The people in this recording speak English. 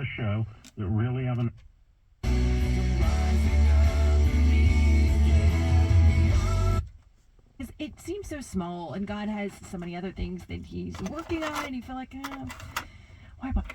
the show that really have an... It seems so small, and God has so many other things that He's working on, and you feel like, why bother?